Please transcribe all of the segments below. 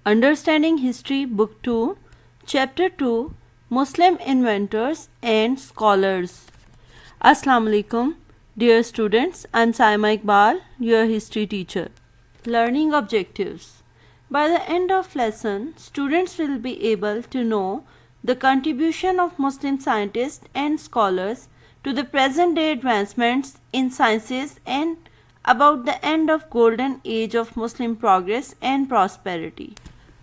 Understanding History, Book 2, Chapter 2, Muslim Inventors and Scholars. Assalamu alaikum, dear students. I am Saima Iqbal, your history teacher. Learning objectives. By the end of lesson, students will be able to know the contribution of Muslim scientists and scholars to the present day advancements in sciences and about the end of golden age of Muslim progress and prosperity.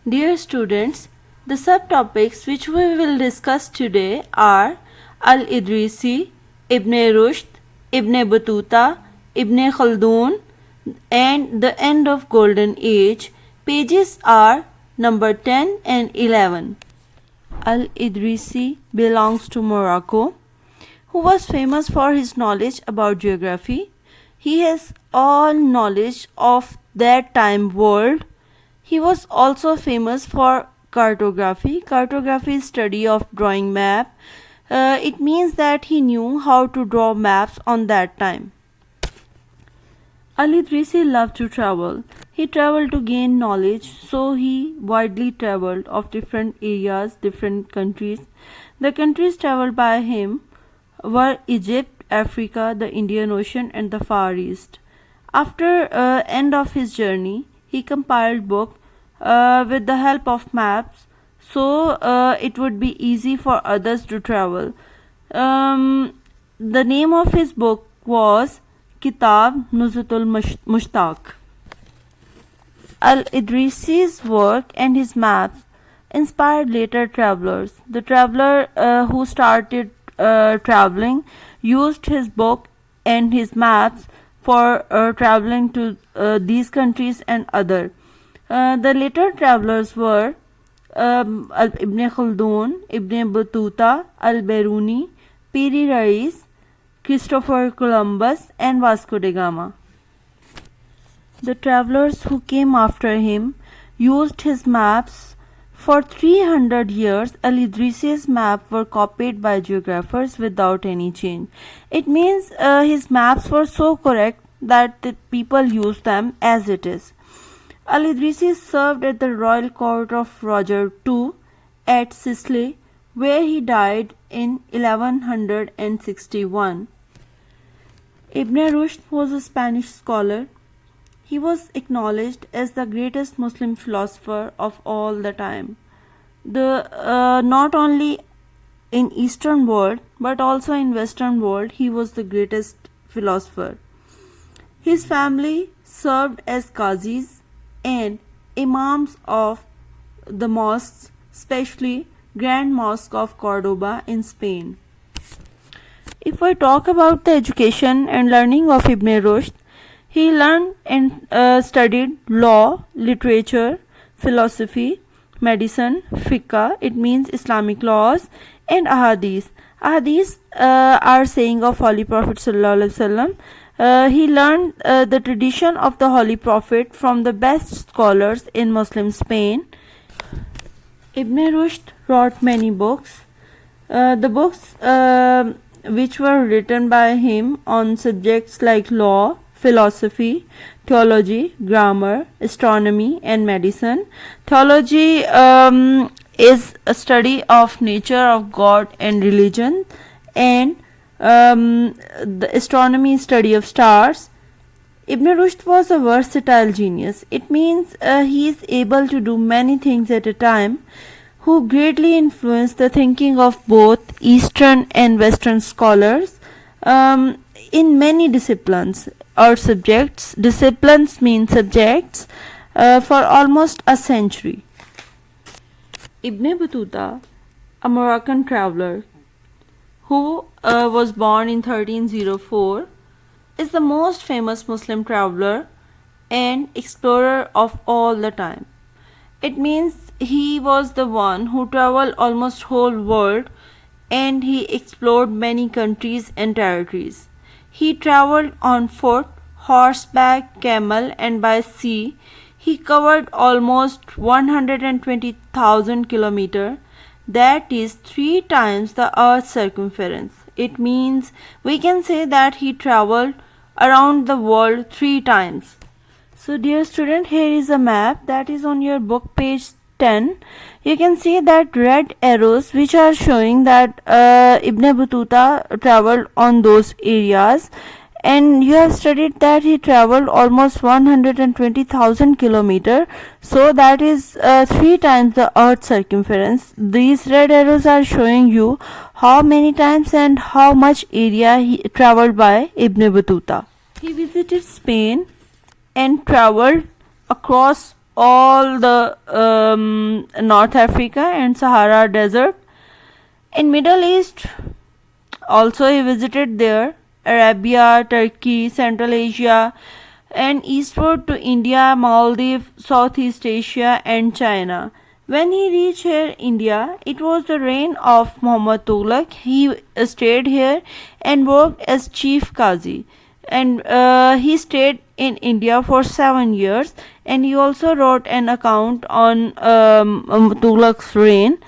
Dear students, the subtopics which we will discuss today are Al-Idrisi, Ibn Rushd, Ibn Battuta, Ibn Khaldun and the end of golden age. Pages are number 10 and 11. Al-Idrisi belongs to Morocco, who was famous for his knowledge about geography. He has all knowledge of that time world. He was also famous for cartography. Cartography is study of drawing map. It means that he knew how to draw maps on that time. Al-Idrisi loved to travel. He traveled to gain knowledge, so he widely traveled of different areas, different countries. The countries traveled by him were Egypt, Africa, the Indian Ocean and the Far East. After end of his journey, he compiled book with the help of maps, so it would be easy for others to travel. The name of his book was Kitab Nuzhatul Mushtaq. Al-Idrisi's work and his maps inspired later travelers. The traveler who started traveling used his book and his maps for traveling to these countries and other. The later travelers were Ibn Khaldun, Ibn Battuta, Al-Biruni, Piri Reis, Christopher Columbus and Vasco da Gama. The travelers who came after him used his maps. For 300 years, Al-Idrisi's maps were copied by geographers without any change. It means his maps were so correct that the people used them as it is. Al-Idrisi served at the royal court of Roger II at Sicily, where he died in 1161. Ibn Rushd was a Spanish scholar. He was acknowledged as the greatest Muslim philosopher of all the time. Not only in Eastern world but also in Western world, he was the greatest philosopher. His family served as qazis and imams of the mosques, especially Grand Mosque of Cordoba in Spain. If I talk about the education and learning of Ibn Rushd, he learned and studied law, literature, philosophy, medicine, fiqh, it means Islamic laws, and ahadith. Ahadith are saying of Holy Prophet Sallallahu Alaihi Wasallam. He learned the tradition of the Holy Prophet from the best scholars in Muslim Spain. Ibn Rushd wrote many books. The books which were written by him on subjects like law, philosophy, theology, grammar, astronomy and medicine. Theology is a study of nature of God and religion, and the astronomy is study of stars. Ibn Rushd was a versatile genius. It means he is able to do many things at a time, who greatly influenced the thinking of both Eastern and Western scholars in many disciplines or subjects. Disciplines mean subjects for almost a century. Ibn Battuta, a Moroccan traveler who was born in 1304, is the most famous Muslim traveler and explorer of all the time. It means he was the one who traveled almost whole world, and he explored many countries and territories. He traveled on foot, horseback, camel and by sea. He covered almost 120,000 kilometers. That is 3 times the Earth's circumference. It means we can say that he traveled around the world 3 times. So dear student, here is a map that is on your book page 10. You can see that red arrows which are showing that Ibn Battuta traveled on those areas, and you have studied that he traveled almost 120,000 kilometers, so that is 3 times the earth's circumference. These red arrows are showing you how many times and how much area he traveled by Ibn Battuta. He visited Spain and traveled across all the North Africa and Sahara Desert. In Middle East also he visited there, Arabia, Turkey, Central Asia, and eastward to India, Maldives, Southeast Asia and China. When he reached here India, it was the reign of Muhammad Tughlaq. He stayed here and worked as chief Qazi, and he stayed in India for 7 years, and he also wrote an account on Tughlaq's reign.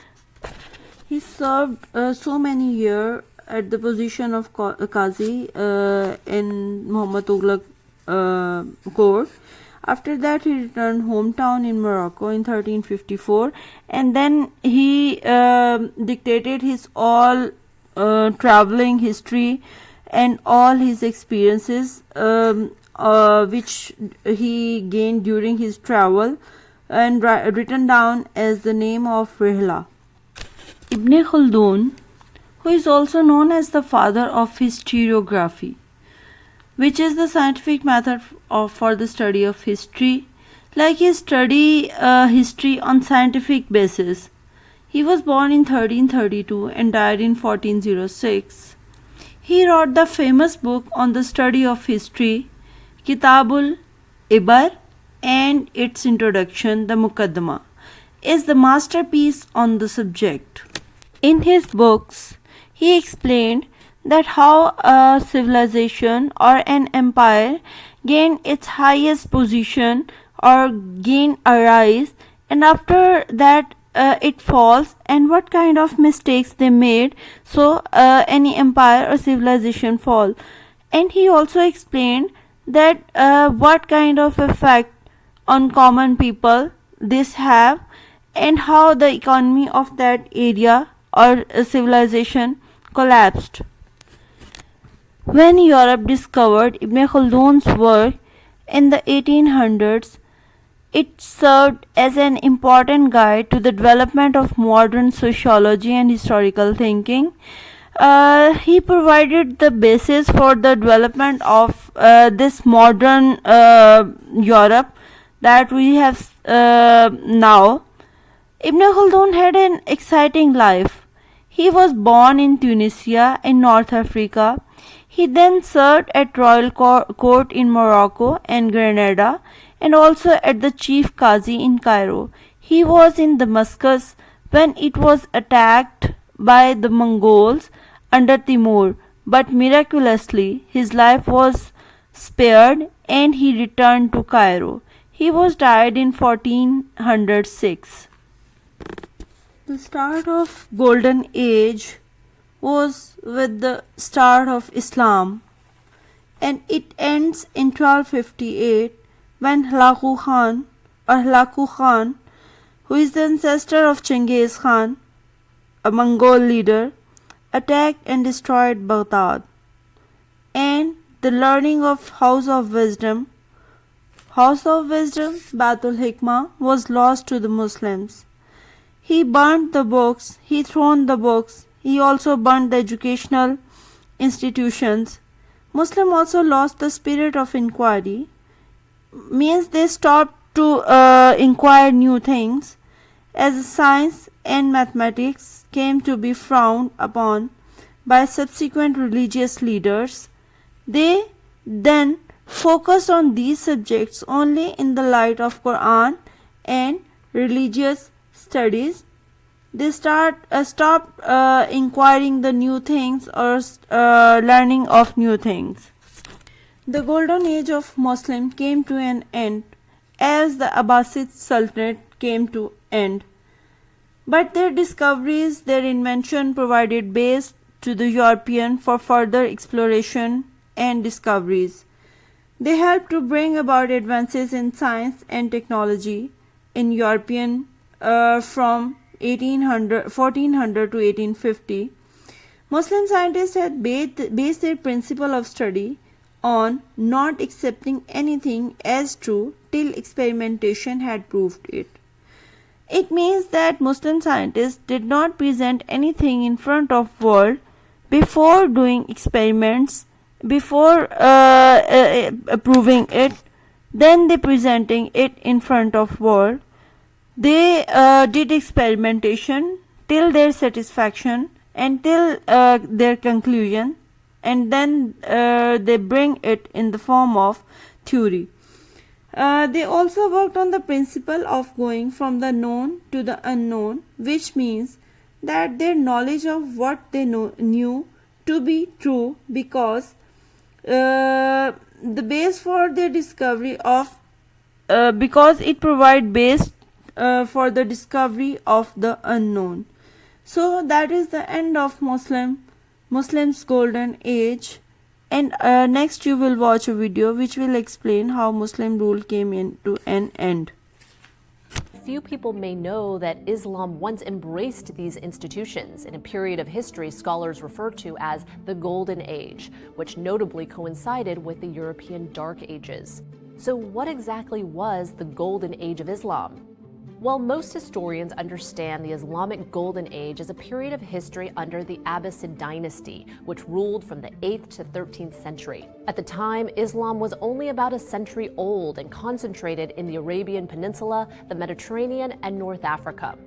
He served so many years at the position of Qazi in Muhammad Tughlaq court. After that, he returned hometown in Morocco in 1354, and then he dictated his all traveling history and all his experiences which he gained during his travel, and written down as the name of Rihla. Ibn Khaldun, who is also known as the father of historiography, which is the scientific method for the study of history. Like he study history on scientific basis. He was born in 1332 and died in 1406. He wrote the famous book on the study of history, Kitabul Ibar, and its introduction, the Muqaddimah, is the masterpiece on the subject. In his books, he explained that how a civilization or an empire gained its highest position or gain a rise, and after that it falls, and what kind of mistakes they made, so any empire or civilization fall. And he also explained that what kind of effect on common people this have, and how the economy of that area or civilization collapsed. When Europe discovered Ibn Khaldun's work in the 1800s, it served as an important guide to the development of modern sociology and historical thinking. He provided the basis for the development of this modern Europe that we have now. Ibn Khaldun had an exciting life. He was born in Tunisia in North Africa. He then served at royal court in Morocco and Grenada, and also at the chief Qazi in Cairo. He was in Damascus when it was attacked by the Mongols under Timur, but miraculously his life was spared and he returned to Cairo. He was died in 1406. The start of Golden Age was with the start of Islam, and it ends in 1258 when Hulagu Khan, who is the ancestor of Genghis Khan, a Mongol leader, attacked and destroyed Baghdad, and the learning of House of Wisdom, Batul Hikmah, was lost to the Muslims. He burnt the books, he thrown the books, he also burnt the educational institutions. Muslims also lost the spirit of inquiry, means they stopped to inquire new things, as science and mathematics came to be frowned upon by subsequent religious leaders. They then focused on these subjects only in the light of Quran and religious studies. They stopped inquiring the new things or learning of new things. The golden age of Muslim came to an end as the Abbasid Sultanate came to end. But their discoveries, their invention provided base to the European for further exploration and discoveries. They helped to bring about advances in science and technology in European from 1400 to 1850. Muslim scientists had based their principle of study on not accepting anything as true till experimentation had proved it. It means that Muslim scientists did not present anything in front of world before doing experiments, before proving it, then they presenting it in front of world. They did experimentation till their satisfaction and till their conclusion, and then they bring it in the form of theory. They also worked on the principle of going from the known to the unknown, which means that their knowledge of what they knew to be true, because the base for their discovery of because it provide base for the discovery of the unknown. So that is the end of Muslims golden age, and next you will watch a video which will explain how Muslim rule came into an end. Few people may know that Islam once embraced these institutions in a period of history scholars refer to as the Golden Age, which notably coincided with the European Dark Ages. So what exactly was the Golden Age of Islam? Well, most historians understand the Islamic Golden Age as a period of history under the Abbasid dynasty, which ruled from the 8th to 13th century. At the time, Islam was only about a century old and concentrated in the Arabian Peninsula, the Mediterranean, and North Africa.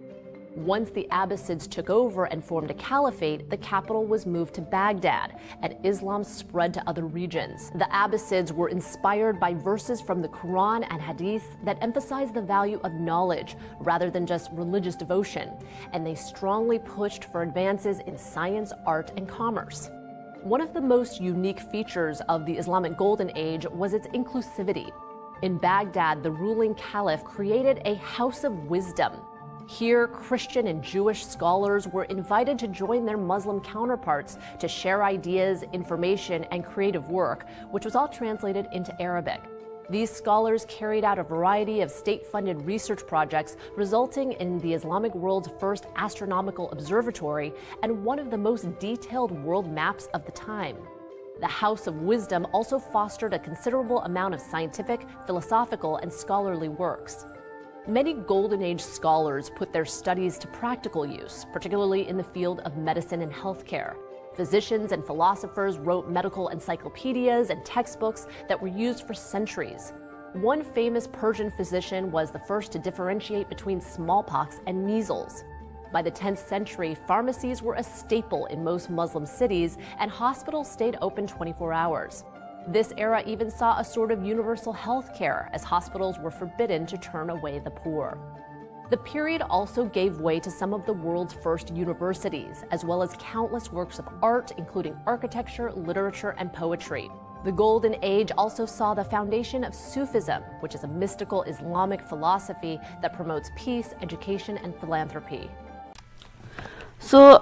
Once the Abbasids took over and formed a caliphate, the capital was moved to Baghdad, and Islam spread to other regions. The Abbasids were inspired by verses from the Quran and Hadith that emphasized the value of knowledge rather than just religious devotion, and they strongly pushed for advances in science, art, and commerce. One of the most unique features of the Islamic Golden Age was its inclusivity. In Baghdad, the ruling caliph created a house of wisdom. Here, Christian and Jewish scholars were invited to join their Muslim counterparts to share ideas, information, and creative work, which was all translated into Arabic. These scholars carried out a variety of state-funded research projects, resulting in the Islamic world's first astronomical observatory and one of the most detailed world maps of the time. The House of Wisdom also fostered a considerable amount of scientific, philosophical, and scholarly works. Many Golden Age scholars put their studies to practical use, particularly in the field of medicine and healthcare. Physicians and philosophers wrote medical encyclopedias and textbooks that were used for centuries. One famous Persian physician was the first to differentiate between smallpox and measles. By the 10th century, pharmacies were a staple in most Muslim cities, and hospitals stayed open 24 hours. This era even saw a sort of universal health care, as hospitals were forbidden to turn away the poor. The period also gave way to some of the world's first universities, as well as countless works of art, including architecture, literature, and poetry. The Golden Age also saw the foundation of Sufism, which is a mystical Islamic philosophy that promotes peace, education, and philanthropy. So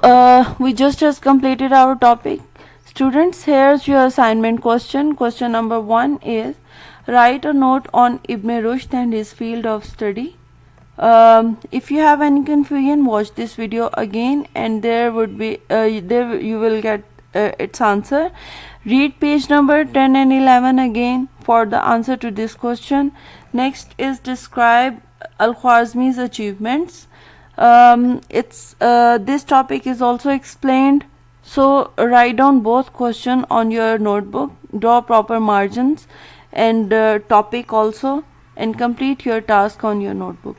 we just completed our topic. Students, here's your assignment question. Question number 1 is, write a note on Ibn Rushd and his field of study. If you have any confusion, watch this video again, and there you will get its answer. Read page number 10 and 11 again for the answer to this question. Next is describe Al-Khwarizmi's achievements. This topic is also explained. So write down both questions on your notebook, draw proper margins and topic also, and complete your task on your notebook.